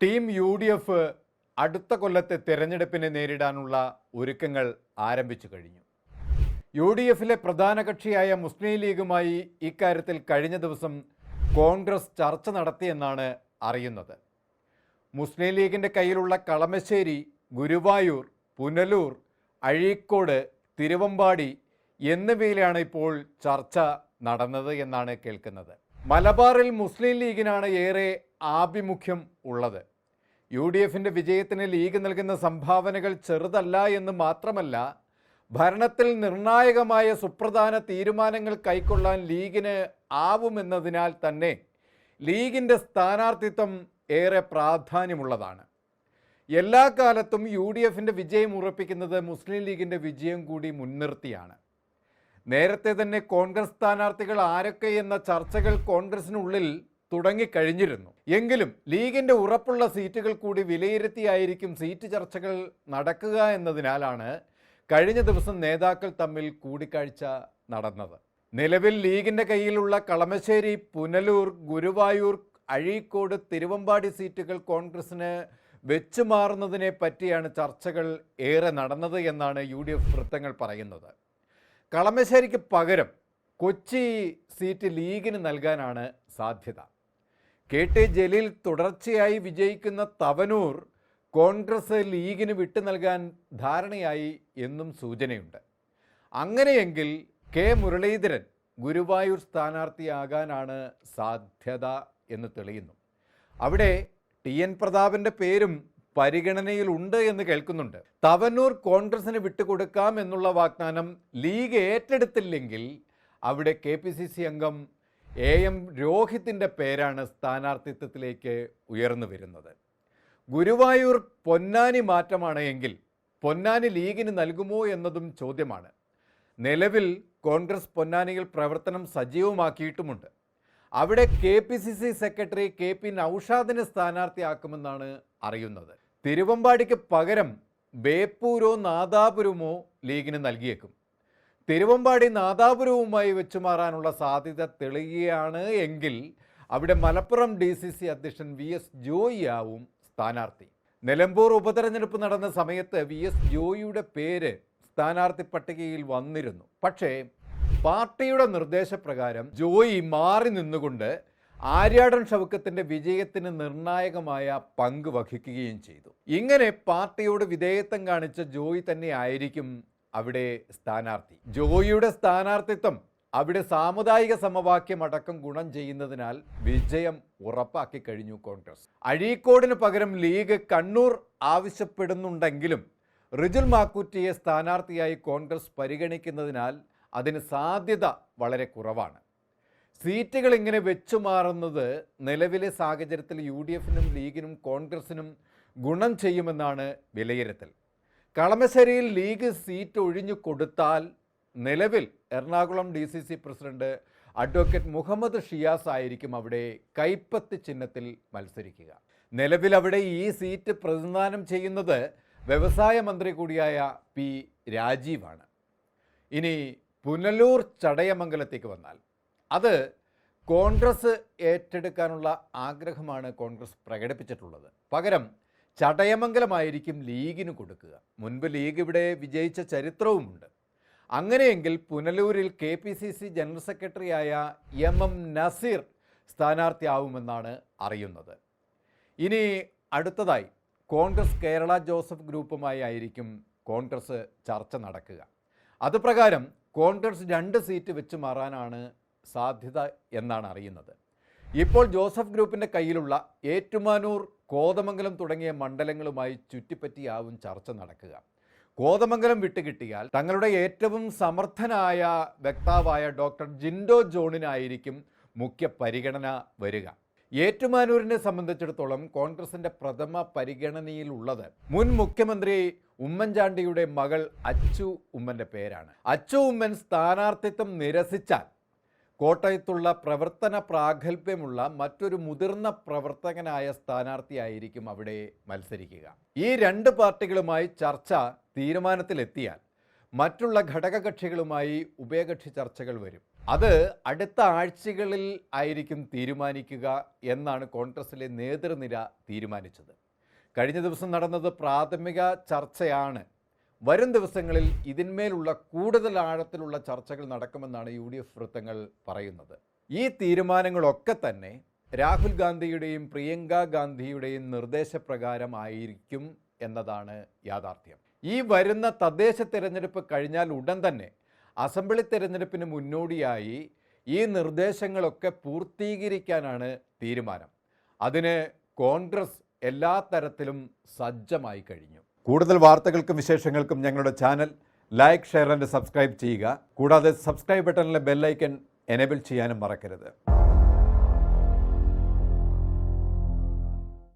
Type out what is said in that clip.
Team UDF അടുത്ത കൊല്ലത്തെ തെരഞ്ഞെടുപ്പിനെ നേരിടാനുള്ള ഒരുക്കങ്ങൾ ആരംഭിച്ചു കഴിഞ്ഞു. UDFിലെ പ്രധാന കക്ഷിയായ മുസ്ലിം ലീഗുമായി ഇക്കാര്യത്തിൽ കഴിഞ്ഞ ദിവസം കോൺഗ്രസ് ചർച്ച നടത്തിയെന്നാണ് അറിയുന്നത്. മുസ്ലിം ലീഗിൻ്റെ കയ്യിലുള്ള കളമശ്ശേരി, ഗുരുവായൂർ, പുനലൂർ, അഴീക്കോട്, തിരുവമ്പാടി എന്നിവയിലാണ് ഇപ്പോൾ ചർച്ച നടന്നത് എന്നാണ് കേൾക്കുന്നത്. മലബാറിൽ മുസ്ലിം ലീഗിനാണ് ഏറെ ആഭിമുഖ്യം ഉള്ളത്. UDFിൻ്റെ വിജയത്തിന് ലീഗ് നൽകുന്ന സംഭാവനകൾ ചെറുതല്ല എന്ന് മാത്രമല്ല, ഭരണത്തിൽ നിർണായകമായ സുപ്രധാന തീരുമാനങ്ങൾ കൈക്കൊള്ളാൻ ലീഗിന് ആവുമെന്നതിനാൽ തന്നെ ലീഗിൻ്റെ സ്ഥാനാർത്ഥിത്വം ഏറെ പ്രാധാന്യമുള്ളതാണ്. എല്ലാ കാലത്തും UDFിൻ്റെ വിജയം ഉറപ്പിക്കുന്നത് മുസ്ലിം ലീഗിൻ്റെ വിജയം കൂടി മുൻനിർത്തിയാണ്. നേരത്തെ തന്നെ കോൺഗ്രസ് സ്ഥാനാർത്ഥികൾ ആരൊക്കെ എന്ന ചർച്ചകൾ കോൺഗ്രസിനുള്ളിൽ തുടങ്ങിക്കഴിഞ്ഞിരുന്നു. എങ്കിലും ലീഗിൻ്റെ ഉറപ്പുള്ള സീറ്റുകൾ കൂടി വിലയിരുത്തിയായിരിക്കും സീറ്റ് ചർച്ചകൾ നടക്കുക എന്നതിനാലാണ് കഴിഞ്ഞ ദിവസം നേതാക്കൾ തമ്മിൽ കൂടിക്കാഴ്ച നടന്നത്. നിലവിൽ ലീഗിൻ്റെ കയ്യിലുള്ള കളമശ്ശേരി, പുനലൂർ, ഗുരുവായൂർ, അഴീക്കോട്, തിരുവമ്പാടി സീറ്റുകൾ കോൺഗ്രസിന് വെച്ചുമാറുന്നതിനെ പറ്റിയാണ് ചർച്ചകൾ ഏറെ നടന്നത് എന്നാണ് UDF വൃത്തങ്ങൾ പറയുന്നത്. കളമശ്ശേരിക്ക് പകരം കൊച്ചി സീറ്റ് ലീഗിന് നൽകാനാണ് സാധ്യത. KT ജലീൽ തുടർച്ചയായി വിജയിക്കുന്ന തവനൂർ കോൺഗ്രസ് ലീഗിന് വിട്ടു നൽകാൻ ധാരണയായി എന്നും സൂചനയുണ്ട്. അങ്ങനെയെങ്കിൽ K മുരളീധരൻ ഗുരുവായൂർ സ്ഥാനാർത്ഥിയാകാനാണ് സാധ്യത എന്ന് തെളിയുന്നു. അവിടെ TN പ്രതാപൻ്റെ പേരും പരിഗണനയിലുണ്ട് എന്ന് കേൾക്കുന്നുണ്ട്. തവനൂർ കോൺഗ്രസിന് വിട്ടുകൊടുക്കാം എന്നുള്ള വാഗ്ദാനം ലീഗ് ഏറ്റെടുത്തില്ലെങ്കിൽ അവിടെ KPCC അംഗം AM രോഹിത്തിൻ്റെ പേരാണ് സ്ഥാനാർത്ഥിത്വത്തിലേക്ക് ഉയർന്നു വരുന്നത്. ഗുരുവായൂർ പൊന്നാനി മാറ്റമാണ് എങ്കിൽ പൊന്നാനി ലീഗിന് നൽകുമോ എന്നതും ചോദ്യമാണ്. നിലവിൽ കോൺഗ്രസ് പൊന്നാനിയിൽ പ്രവർത്തനം സജീവമാക്കിയിട്ടുമുണ്ട്. അവിടെ KPCC സെക്രട്ടറി KP നൌഷാദിനെ സ്ഥാനാർത്ഥിയാക്കുമെന്നാണ് അറിയുന്നത്. തിരുവമ്പാടിക്ക് പകരം ബേപ്പൂരോ നാദാപുരമോ ലീഗിന് നൽകിയേക്കും. തിരുവമ്പാടി നാദാപുരവുമായി വെച്ചുമാറാനുള്ള സാധ്യത തെളിയുകയാണ് എങ്കിൽ അവിടെ മലപ്പുറം DCC അധ്യക്ഷൻ VS ജോയി ആവും സ്ഥാനാർത്ഥി. നിലമ്പൂർ ഉപതെരഞ്ഞെടുപ്പ് നടന്ന സമയത്ത് VS ജോയിയുടെ പേര് സ്ഥാനാർത്ഥി പട്ടികയിൽ വന്നിരുന്നു. പക്ഷേ പാർട്ടിയുടെ നിർദ്ദേശപ്രകാരം ജോയി മാറി നിന്നുകൊണ്ട് ആര്യാടൻ ഷൗക്കത്തിൻ്റെ വിജയത്തിന് നിർണായകമായ പങ്ക് വഹിക്കുകയും ചെയ്തു. ഇങ്ങനെ പാർട്ടിയോട് വിധേയത്വം കാണിച്ച ജോയി തന്നെ ആയിരിക്കും അവിടെ സ്ഥാനാർത്ഥി. ജോയിയുടെ സ്ഥാനാർത്ഥിത്വം അവിടെ സാമുദായിക സമവാക്യം അടക്കം ഗുണം ചെയ്യുന്നതിനാൽ വിജയം ഉറപ്പാക്കി കഴിഞ്ഞു കോൺഗ്രസ്. അഴീക്കോടിന് പകരം ലീഗ് കണ്ണൂർ ആവശ്യപ്പെടുന്നുണ്ടെങ്കിലും റിജുൽ മാക്കൂറ്റിയെ സ്ഥാനാർത്ഥിയായി കോൺഗ്രസ് പരിഗണിക്കുന്നതിനാൽ അതിന് സാധ്യത വളരെ കുറവാണ്. സീറ്റുകൾ ഇങ്ങനെ വെച്ചുമാറുന്നത് നിലവിലെ സാഹചര്യത്തിൽ UDFിനും ലീഗിനും കോൺഗ്രസിനും ഗുണം ചെയ്യുമെന്നാണ് വിലയിരുത്തൽ. കളമശ്ശേരിയിൽ ലീഗ് സീറ്റ് ഒഴിഞ്ഞു കൊടുത്താൽ നിലവിൽ Ernakulam DCC president advocate Muhammad Shiyas ആയിരിക്കും അവിടെ കൈപ്പത്തി ചിഹ്നത്തിൽ മത്സരിക്കുക. നിലവിൽ അവിടെ ഈ സീറ്റ് പ്രതിനിധാനം ചെയ്യുന്നത് വ്യവസായ മന്ത്രി കൂടിയായ P രാജീവാണ്. ഇനി പുനലൂർ ചടയമംഗലത്തേക്ക് വന്നാൽ അത് കോൺഗ്രസ് ഏറ്റെടുക്കാനുള്ള ആഗ്രഹമാണ് കോൺഗ്രസ് പ്രകടിപ്പിച്ചിട്ടുള്ളത്. പകരം ചടയമംഗലമായിരിക്കും ലീഗിന് കൊടുക്കുക. മുൻപ് ലീഗ് ഇവിടെ വിജയിച്ച ചരിത്രവുമുണ്ട്. അങ്ങനെയെങ്കിൽ പുനലൂരിൽ KPCC ജനറൽ സെക്രട്ടറിയായ MM നസീർ സ്ഥാനാർത്ഥിയാവുമെന്നാണ് അറിയുന്നത്. ഇനി അടുത്തതായി കോൺഗ്രസ് കേരള ജോസഫ് ഗ്രൂപ്പുമായി ആയിരിക്കും കോൺഗ്രസ് ചർച്ച നടക്കുക. അതുപ്രകാരം കോൺഗ്രസ് 2 സീറ്റ് വെച്ച് മാറാനാണ് സാധ്യത എന്നാണ് അറിയുന്നത്. ഇപ്പോൾ ജോസഫ് ഗ്രൂപ്പിൻ്റെ കയ്യിലുള്ള ഏറ്റുമാനൂർ, കോതമംഗലം തുടങ്ങിയ മണ്ഡലങ്ങളുമായി ചുറ്റിപ്പറ്റിയാവും ചർച്ച നടക്കുക. കോതമംഗലം വിട്ടുകിട്ടിയാൽ തങ്ങളുടെ ഏറ്റവും സമർത്ഥനായ വക്താവായ ഡോക്ടർ ജിൻഡോ ജോണിനായിരിക്കും മുഖ്യ പരിഗണന വരിക. ഏറ്റുമാനൂരിനെ സംബന്ധിച്ചിടത്തോളം കോൺഗ്രസിൻ്റെ പ്രഥമ പരിഗണനയിലുള്ളത് മുൻ മുഖ്യമന്ത്രി ഉമ്മൻചാണ്ടിയുടെ മകൾ അച്ചു ഉമ്മൻ്റെ പേരാണ്. അച്ചു ഉമ്മൻ സ്ഥാനാർത്ഥിത്വം നിരസിച്ചാൽ കോട്ടയത്തുള്ള പ്രവർത്തന പ്രാഗൽഭ്യമുള്ള മറ്റൊരു മുതിർന്ന പ്രവർത്തകനായ സ്ഥാനാർത്ഥിയായിരിക്കും അവിടെ മത്സരിക്കുക. ഈ 2 പാർട്ടികളുമായി ചർച്ച തീരുമാനത്തിലെത്തിയാൽ മറ്റുള്ള ഘടകകക്ഷികളുമായി ഉഭയകക്ഷി ചർച്ചകൾ വരും. അത് അടുത്ത ആഴ്ചകളിൽ ആയിരിക്കും തീരുമാനിക്കുക എന്നാണ് കോൺഗ്രസിലെ നേതൃനിര തീരുമാനിച്ചത്. കഴിഞ്ഞ ദിവസം നടന്നത് പ്രാഥമിക ചർച്ചയാണ്. വരും ദിവസങ്ങളിൽ ഇതിന്മേലുള്ള കൂടുതൽ ആഴത്തിലുള്ള ചർച്ചകൾ നടക്കുമെന്നാണ് UDF വൃത്തങ്ങൾ പറയുന്നത്. ഈ തീരുമാനങ്ങളൊക്കെ തന്നെ രാഹുൽ ഗാന്ധിയുടെയും പ്രിയങ്ക ഗാന്ധിയുടെയും നിർദ്ദേശപ്രകാരമായിരിക്കും എന്നതാണ് യാഥാർത്ഥ്യം. ഈ വരുന്ന തദ്ദേശ തെരഞ്ഞെടുപ്പ് കഴിഞ്ഞാൽ ഉടൻ തന്നെ അസംബ്ലി തെരഞ്ഞെടുപ്പിന് മുന്നോടിയായി ഈ നിർദ്ദേശങ്ങളൊക്കെ പൂർത്തീകരിക്കാനാണ് തീരുമാനം. അതിന് കോൺഗ്രസ് എല്ലാ തരത്തിലും സജ്ജമായി കഴിഞ്ഞു. കൂടുതൽ വാർത്തകൾക്കും വിശേഷങ്ങൾക്കും ഞങ്ങളുടെ channel like, share and subscribe ചെയ്യുക. കൂടാതെ സബ്സ്ക്രൈബ് ബട്ടണിലെ ബെല്ലൈക്കൺ എനേബിൾ ചെയ്യാനും മറക്കരുത്.